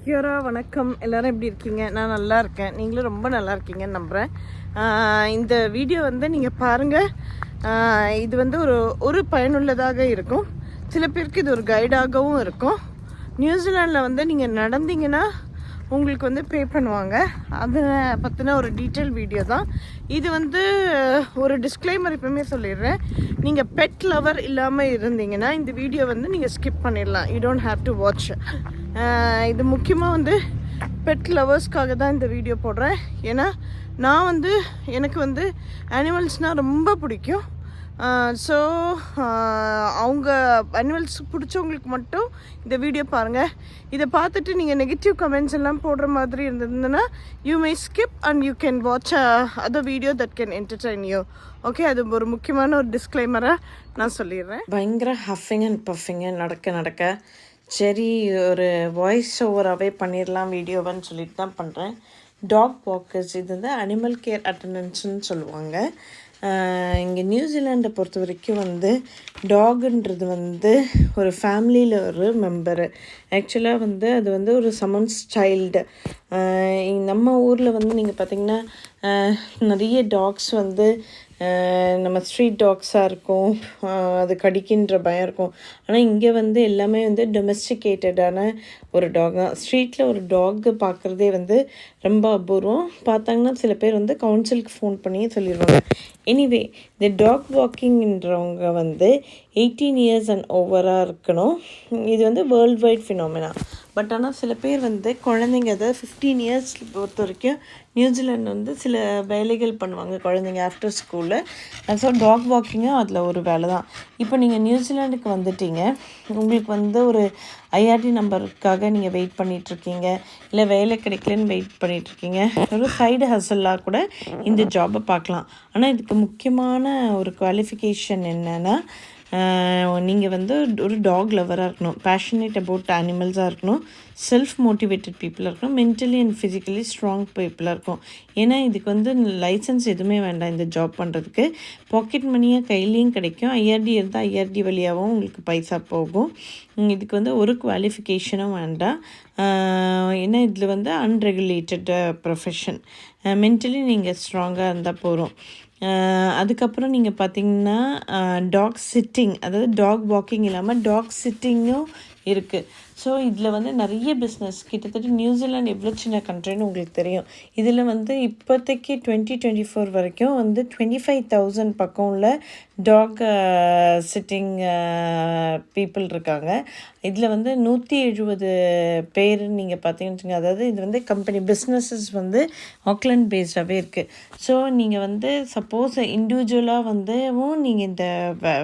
கியோரா வணக்கம். எல்லோரும் எப்படி இருக்கீங்க? நான் நல்லா இருக்கேன். நீங்களும் ரொம்ப நல்லா இருக்கீங்கன்னு நம்புகிறேன். இந்த வீடியோ வந்து நீங்கள் பாருங்கள். இது வந்து ஒரு பயனுள்ளதாக இருக்கும். சில பேருக்கு இது ஒரு கைடாகவும் இருக்கும். நியூசிலாண்டில் வந்து நீங்கள் நடந்தீங்கன்னா உங்களுக்கு வந்து பே பண்ணுவாங்க. அதை பற்றின ஒரு டீட்டெயில் வீடியோ தான் இது. வந்து ஒரு டிஸ்க்ளைமர் எப்பவுமே சொல்லிடுறேன். நீங்கள் பெட் லவர் இல்லாமல் இருந்தீங்கன்னா இந்த வீடியோ வந்து நீங்கள் ஸ்கிப் பண்ணிடலாம். You don't have to watch. இது முக்கியமாக வந்து பெட் லவர்ஸ்க்காக தான் இந்த வீடியோ போடுறேன். ஏன்னா நான் வந்து எனக்கு வந்து அனிமல்ஸ்னால் ரொம்ப பிடிக்கும். ஸோ அவங்க அனிமல்ஸ் பிடிச்சவங்களுக்கு மட்டும் இந்த வீடியோ பாருங்கள். இதை பார்த்துட்டு நீங்கள் நெகட்டிவ் கமெண்ட்ஸ் எல்லாம் போடுற மாதிரி இருந்ததுன்னா you may skip and you can watch other video that can entertain you. Okay, அது ஒரு முக்கியமான ஒரு டிஸ்க்ளைமராக நான் சொல்லிடுறேன். பயங்கர ஹஃபிங் அண்ட் பஃபிங்கு நடக்க சரி, ஒரு வாய்ஸ் ஓவராகவே பண்ணிடலாம் வீடியோவான்னு சொல்லிட்டு தான் பண்ணுறேன். டாக் வாக்கர்ஸ், இது வந்து அனிமல் கேர் அட்டண்டன்ஸ்ன்னு சொல்லுவாங்க. இங்கே நியூசிலாண்டை பொறுத்த வரைக்கும் வந்து டாகுன்றது வந்து ஒரு ஃபேமிலியில் ஒரு மெம்பரு. ஆக்சுவலாக வந்து அது வந்து ஒரு சமன்ஸ் சைல்டு. நம்ம ஊரில் வந்து நீங்கள் பார்த்திங்கன்னா நிறைய டாக்ஸ் வந்து நம்ம ஸ்ட்ரீட் டாக்ஸாக இருக்கும், அது கடிக்கின்ற பயம் இருக்கும். ஆனால் இங்கே வந்து எல்லாமே வந்து டொமெஸ்டிகேட்டடான ஒரு டாக் தான். ஸ்ட்ரீட்டில் ஒரு டாக்கு பார்க்குறதே வந்து ரொம்ப அபூர்வம். பார்த்தாங்கன்னா சில பேர் வந்து கவுன்சிலுக்கு ஃபோன் பண்ணி சொல்லிடுவாங்க. எனிவே, இந்த டாக் வாக்கிங்ன்றவங்க வந்து 18 இயர்ஸ் அண்ட் ஓவராக இருக்கணும். இது வந்து வேர்ல்டு வைட் ஃபினாமினா. பட் ஆனால் சில பேர் வந்து குழந்தைங்க, அதாவது 15 இயர்ஸ் பொறுத்த வரைக்கும் நியூசிலாண்டு வந்து சில வேலைகள் பண்ணுவாங்க குழந்தைங்க ஆஃப்டர் ஸ்கூலில். ஸோ டாக் வாக்கிங்கும் அதில் ஒரு வேலை தான். இப்போ நீங்கள் நியூசிலாண்டுக்கு வந்துட்டீங்க, உங்களுக்கு வந்து ஒரு ஐஆர்டி நம்பருக்காக நீங்கள் வெயிட் பண்ணிகிட்ருக்கீங்க, இல்லை வேலை கிடைக்கலன்னு வெயிட் பண்ணிகிட்ருக்கீங்க, ஒரு சைடு ஹசலாக கூட இந்த ஜாபை பார்க்கலாம். ஆனால் இதுக்கு முக்கியமான ஒரு குவாலிஃபிகேஷன் என்னென்னா, நீங்கள் வந்து ஒரு டாக் லவராக இருக்கணும், பேஷனேட் அபவுட் அனிமல்ஸாக இருக்கணும், செல்ஃப் மோட்டிவேட்டட் பீப்புளாக இருக்கணும், மென்டலி அண்ட் ஃபிசிக்கலி ஸ்ட்ராங் பீப்புளாக இருக்கும். ஏன்னா இதுக்கு வந்து லைசன்ஸ் எதுவுமே வேண்டாம் இந்த ஜாப் பண்ணுறதுக்கு. பாக்கெட் மணியாக கையிலையும் கிடைக்கும். ஐஆர்டி இருந்தால் ஐஆர்டி வழியாகவும் உங்களுக்கு பைசா போகும். இதுக்கு வந்து ஒரு குவாலிஃபிகேஷனும் வேண்டாம். ஏன்னா இதில் வந்து அன்ரெகுலேட்டட் ப்ரொஃபஷன். மென்டலி நீங்கள் ஸ்ட்ராங்காக இருந்தால் போகிறோம். அதுக்கப்புறம் நீங்கள் பார்த்தீங்கன்னா டாக் சிட்டிங், அதாவது டாக் வாக்கிங் இல்லாமல் டாக் சிட்டிங்கும் இருக்குது. ஸோ இதில் வந்து நிறைய பிஸ்னஸ், கிட்டத்தட்ட நியூசிலாண்டு எவ்வளோ சின்ன கண்ட்ரின்னு உங்களுக்கு தெரியும். இதில் வந்து இப்போதைக்கு 2024 வரைக்கும் வந்து 25,000 பக்கம் உள்ள டாக் சிட்டிங் பீப்புள் இருக்காங்க. இதில் வந்து 170 பேர் நீங்கள் பார்த்தீங்கன்னு வச்சுங்க. அதாவது இது வந்து கம்பெனி பிஸ்னஸஸ் வந்து ஆக்லாண்ட் பேஸ்டாகவே இருக்குது. ஸோ நீங்கள் வந்து சப்போஸ் இண்டிவிஜுவலாக வந்துவும் நீங்கள் இந்த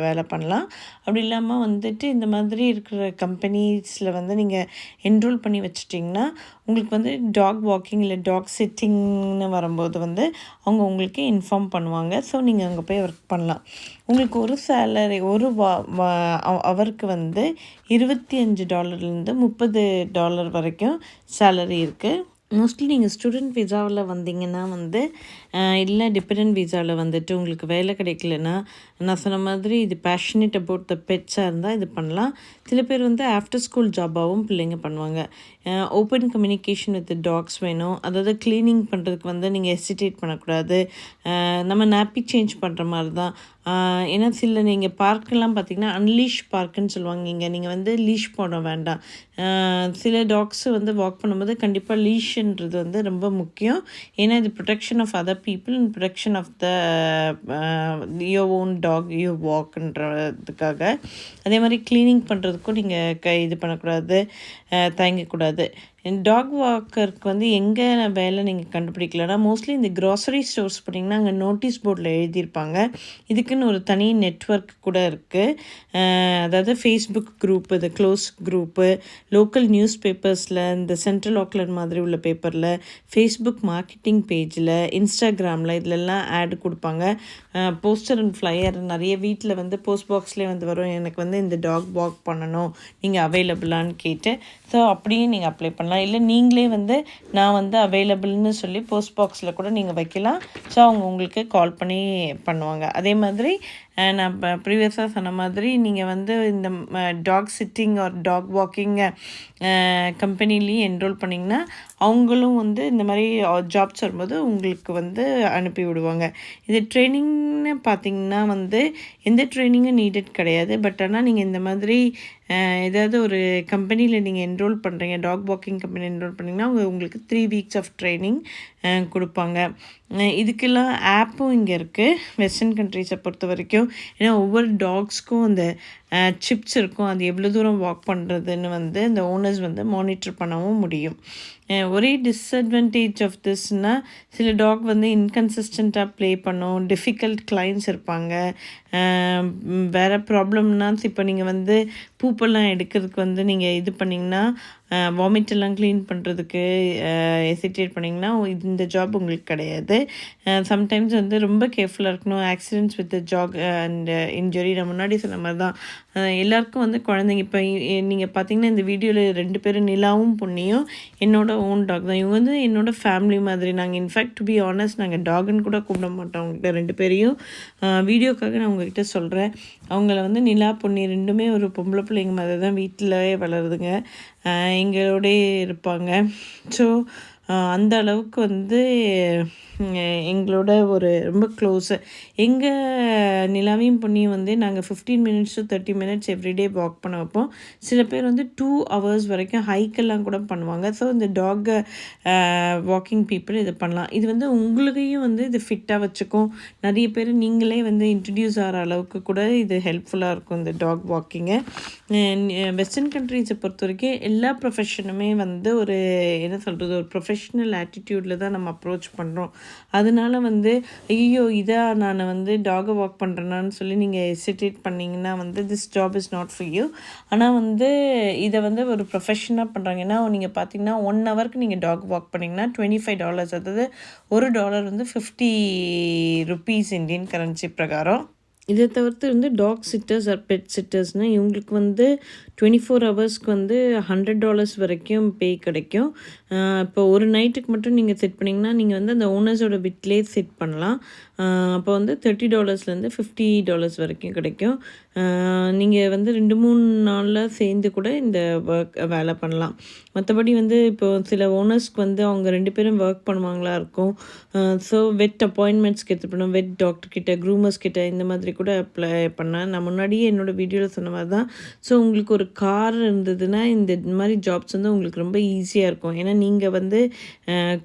வேலை பண்ணலாம். அப்படி இல்லாமல் வந்துட்டு இந்த மாதிரி இருக்கிற கம்பெனிஸில் வந்து நீங்கள் என்ரோல் பண்ணி வச்சிட்டிங்கன்னா உங்களுக்கு வந்து டாக் வாக்கிங் இல்லை டாக் சிட்டிங்னு வரும்போது வந்து அவங்க உங்களுக்கு இன்ஃபார்ம் பண்ணுவாங்க. ஸோ நீங்கள் அங்கே போய் ஒர்க் பண்ணலாம். உங்களுக்கு ஒரு சேலரி அவருக்கு வந்து $25 $30 வரைக்கும் சேலரி இருக்குது. மோஸ்ட்லி நீங்கள் ஸ்டூடெண்ட் விசாவில் வந்தீங்கன்னா வந்து, இல்லை டிபெண்டன்ட் விசாவில் வந்துட்டு உங்களுக்கு வேலை கிடைக்கலன்னா, நான் சொன்ன மாதிரி இது பேஷனேட் அபவுட் த பெட்ஸாக இருந்தால் இது பண்ணலாம். சில பேர் வந்து ஆஃப்டர் ஸ்கூல் ஜாபாகவும் பிள்ளைங்க பண்ணுவாங்க. ஓப்பன் கம்யூனிகேஷன் வித் டாக்ஸ் வேணும். அதாவது க்ளீனிங் பண்ணுறதுக்கு வந்து நீங்கள் ஹெசிடேட் பண்ணக்கூடாது. நம்ம நாப்பி சேஞ்ச் பண்ணுற மாதிரி தான். ஏன்னா சில நீங்கள் பார்க்கெல்லாம் பார்த்திங்கன்னா அன்லீஷ் பார்க்குன்னு சொல்லுவாங்க. இங்கே நீங்கள் வந்து லீஷ் போட வேண்டாம். சில டாக்ஸு வந்து வாக் பண்ணும்போது கண்டிப்பாக லீஷ்ன்றது வந்து ரொம்ப முக்கியம். ஏன்னா இது protection of other people and protection of the your own dog you வாக்குன்றதுக்காக. அதே மாதிரி க்ளீனிங் பண்ணுறதுக்கும் நீங்கள் இது பண்ணக்கூடாது, தயங்கக்கூடாது. டாக் வாக்கருக்கு வந்து எங்கே வேலை நீங்கள் கண்டுபிடிக்கலன்னா, மோஸ்ட்லி இந்த க்ராசரி ஸ்டோர்ஸ் போட்டிங்கன்னா அங்கே நோட்டீஸ் போர்டில் எழுதியிருப்பாங்க. இதுக்குன்னு ஒரு தனி நெட்வொர்க் கூட இருக்குது. அதாவது ஃபேஸ்புக் குரூப்பு, இந்த க்ளோஸ் குரூப்பு, லோக்கல் நியூஸ் பேப்பர்ஸில், இந்த சென்ட்ரல் ஆக்லாண்ட் மாதிரி உள்ள பேப்பரில், ஃபேஸ்புக் மார்க்கெட்டிங் பேஜில், இன்ஸ்டாகிராமில் இதிலெல்லாம் ஆட் கொடுப்பாங்க. போஸ்டர் அண்ட் ஃப்ளையர் நிறைய வீட்டில் வந்து போஸ்ட் பாக்ஸ்லேயே வந்து வரும், எனக்கு வந்து இந்த டாக் வாக் பண்ணணும், நீங்கள் அவைலபிளான்னு கேட்டு. ஸோ அப்படியே நீங்கள் அப்ளை பண்ணலாம். இல்லை நீங்களே வந்து நான் வந்து அவைலபிள்னு சொல்லி போஸ்ட் பாக்ஸில் கூட நீங்கள் வைக்கலாம். ஸோ அவங்க உங்களுக்கு கால் பண்ணி பண்ணுவாங்க. அதே மாதிரி நான் ப்ரீவியஸாக சொன்ன மாதிரி நீங்கள் வந்து இந்த dog sitting or dog walking கம்பெனிலேயும் என்ரோல் பண்ணிங்கன்னா அவங்களும் வந்து இந்த மாதிரி ஜாப்ஸ் வரும்போது உங்களுக்கு வந்து அனுப்பி விடுவாங்க. இது ட்ரைனிங்னு பார்த்திங்கன்னா வந்து எந்த ட்ரைனிங்கும் நீடட் கிடையாது. பட் ஆனால் நீங்கள் இந்த மாதிரி ஏதாவது ஒரு கம்பெனியில் நீங்கள் என்ரோல் பண்ணுறீங்க, டாக் வாக்கிங் கம்பெனி என்ரோல் பண்ணிங்கன்னா உங்களுக்கு 3 வீக்ஸ் ஆஃப் ட்ரைனிங் கொடுப்பாங்க. இதுக்கெல்லாம் ஆப்பும் இங்கே இருக்குது வெஸ்டர்ன் கண்ட்ரீஸை பொறுத்த வரைக்கும். ஏன்னா ஒவ்வொரு டாக்ஸ்க்கும் அந்த சிப்ஸ் இருக்கும், அது எவ்வளோ தூரம் வாக் பண்ணுறதுன்னு வந்து இந்த ஓனர்ஸ் வந்து மானிட்டர் பண்ணவும் முடியும். ஒரே டிஸ்அட்வான்டேஜ் ஆஃப் திஸ்னால் சில டாக் வந்து இன்கன்சிஸ்டண்ட்டாக ப்ளே பண்ணும், டிஃபிகல்ட் கிளைண்ட்ஸ் இருப்பாங்க. வேறு ப்ராப்ளம்னால் இப்போ நீங்கள் வந்து பூப்பெல்லாம் எடுக்கிறதுக்கு வந்து நீங்கள் இது பண்ணிங்கன்னா வாமிட் எல்லாம் க்ளீன் பண்ணுறதுக்கு எசிட்டேட் பண்ணிங்கன்னா இந்த ஜாப் உங்களுக்கு கிடையாது. சம்டைம்ஸ் வந்து ரொம்ப கேர்ஃபுல்லாக இருக்கணும். Accidents with jack and injury நான் முன்னாடி சொன்ன மாதிரி தான் எல்லாருக்கும் வந்து குழந்தைங்க. இப்போ நீங்கள் பார்த்தீங்கன்னா இந்த வீடியோவில் 2 பேரும் நிலாவும் பொன்னியும் என்னோட ஓன் டாக் தான். இவங்க வந்து என்னோடய ஃபேமிலி மாதிரி. நாங்கள் இன்ஃபேக்ட் டு பி ஆனஸ்ட் நாங்கள் டாகுன்னு கூட கூப்பிட மாட்டோம். அவங்ககிட்ட 2 பேரையும் வீடியோக்காக நான் உங்ககிட்ட சொல்கிறேன். அவங்கள வந்து நிலா பொன்னி 2மே ஒரு பொம்பளை பிள்ளைங்க மாதிரி தான் வீட்டிலே வளருதுங்க, எங்களோடய இருப்பாங்க. ஸோ அந்த அளவுக்கு வந்து எங்களோட ஒரு ரொம்ப க்ளோஸு. எங்கள் நிலாவையும் பொண்ணியும் வந்து நாங்கள் 15 minutes to 30 minutes everyday walk பண்ண வைப்போம். சில பேர் வந்து 2 hours வரைக்கும் ஹைக்கெல்லாம் கூட பண்ணுவாங்க. ஸோ இந்த டாக் வாக்கிங் பீப்புள் இதை பண்ணலாம். இது வந்து உங்களுக்கையும் வந்து இது ஃபிட்டாக வச்சுக்கும். நிறைய பேர் நீங்களே வந்து இன்ட்ரடியூஸ் ஆகிற அளவுக்கு கூட இது ஹெல்ப்ஃபுல்லாக இருக்கும் இந்த டாக் வாக்கிங்கு. வெஸ்டர்ன் கண்ட்ரீஸை பொறுத்த வரைக்கும் எல்லா ப்ரொஃபஷனுமே வந்து ஒரு என்ன சொல்கிறது, ஒரு ப்ரொஃபஷ்னல் ஆட்டிடியூடில் தான் நம்ம அப்ரோச் பண்ணுறோம். அதனால வந்து ஐயோ இதாக நான் வந்து டாகை வாக் பண்ணுறேனான்னு சொல்லி நீங்கள் ஹெசிடேட் பண்ணிங்கன்னா வந்து this job is not for you. ஆனால் வந்து இதை வந்து ஒரு ப்ரொஃபஷனாக பண்ணுறாங்க. ஏன்னா நீங்கள் பார்த்தீங்கன்னா 1 ஹவருக்கு நீங்கள் டாக் வாக் பண்ணிங்கன்னா $25, அதாவது $1 வந்து 50 rupees இந்தியன் கரன்சி பிரகாரம். இதை தவிர்த்து வந்து டாக் சிட்டர்ஸ் ஆர் பெட் சிட்டர்ஸ்னால் இவங்களுக்கு வந்து 24 ஹவர்ஸ்க்கு வந்து $100 வரைக்கும் பே கிடைக்கும். இப்போ ஒரு நைட்டுக்கு மட்டும் நீங்கள் செட் பண்ணிங்கன்னா நீங்கள் வந்து அந்த ஓனர்ஸோட வீட்டிலே செட் பண்ணலாம். அப்போ வந்து $30 $50 வரைக்கும் கிடைக்கும். நீங்கள் வந்து 2-3 நாளில் சேர்ந்து கூட இந்த வேலை பண்ணலாம். மற்றபடி வந்து இப்போ சில ஓனர்ஸ்க்கு வந்து அவங்க 2 பேரும் ஒர்க் பண்ணுவாங்களா இருக்கும். ஸோ வெட் அப்பாயின்மெண்ட்ஸ்க்கு எடுத்து பண்ணோம், வெட் டாக்டர் கிட்ட, க்ரூமர்ஸ் கிட்ட இந்த மாதிரி கூட அப்ளை பண்ணேன். நான் முன்னாடியே என்னோடய வீடியோவில் சொன்ன மாதிரி தான். ஸோ உங்களுக்கு ஒரு கார் இருந்ததுன்னா இந்த மாதிரி ஜாப்ஸ் வந்து உங்களுக்கு ரொம்ப ஈஸியாக இருக்கும். ஏன்னா நீங்கள் வந்து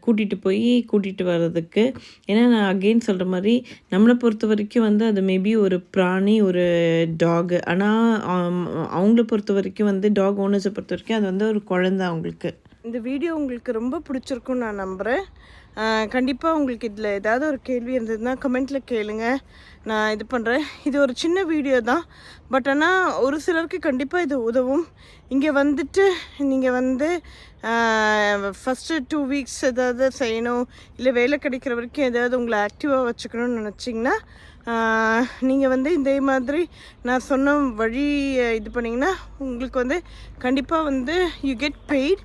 கூட்டிகிட்டு வர்றதுக்கு. ஏன்னா நான் அகெயின் சொல்கிற மாதிரி நம்மளை பொறுத்த வரைக்கும் வந்து அது மேபி ஒரு பிராணி, ஒரு டாகு. ஆனால் அவங்கள பொறுத்த வரைக்கும் வந்து டாக் ஓனர்ஸை பொறுத்த வரைக்கும் அது வந்து ஒரு குழந்தை அவங்களுக்கு. இந்த வீடியோ உங்களுக்கு ரொம்ப பிடிச்சிருக்குன்னு நான் நம்புகிறேன். கண்டிப்பாக உங்களுக்கு இதில் ஏதாவது ஒரு கேள்வி இருந்ததுன்னா கமெண்ட்டில் கேளுங்க, நான் இது பண்ணுறேன். இது ஒரு சின்ன வீடியோ தான், பட் ஆனால் ஒரு சிலருக்கு கண்டிப்பாக இது உதவும். இங்கே வந்துட்டு நீங்கள் வந்து ஃபஸ்ட்டு 2 வீக்ஸ் ஏதாவது செய்யணும், இல்லை வேலை கிடைக்கிற வரைக்கும் ஏதாவது உங்களை ஆக்டிவாக வச்சுக்கணும்னு நினச்சிங்கன்னா நீங்கள் வந்து இதே மாதிரி நான் சொன்ன வழி இது பண்ணிங்கன்னா உங்களுக்கு வந்து கண்டிப்பாக வந்து யூ கெட் பெய்ட்.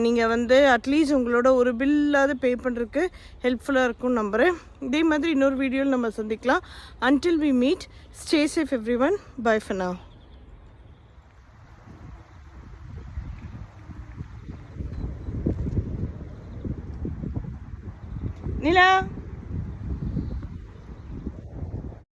நீங்கள் வந்து அட்லீஸ்ட் உங்களோட ஒரு பில்லாவது பே பண்ணுறதுக்கு ஹெல்ப்ஃபுல்லாக இருக்கும்னு நம்புகிறேன். இதே மாதிரி இன்னொரு வீடியோவில் நம்ம சந்திக்கலாம். Until we meet, stay safe everyone. Bye for now. Nila.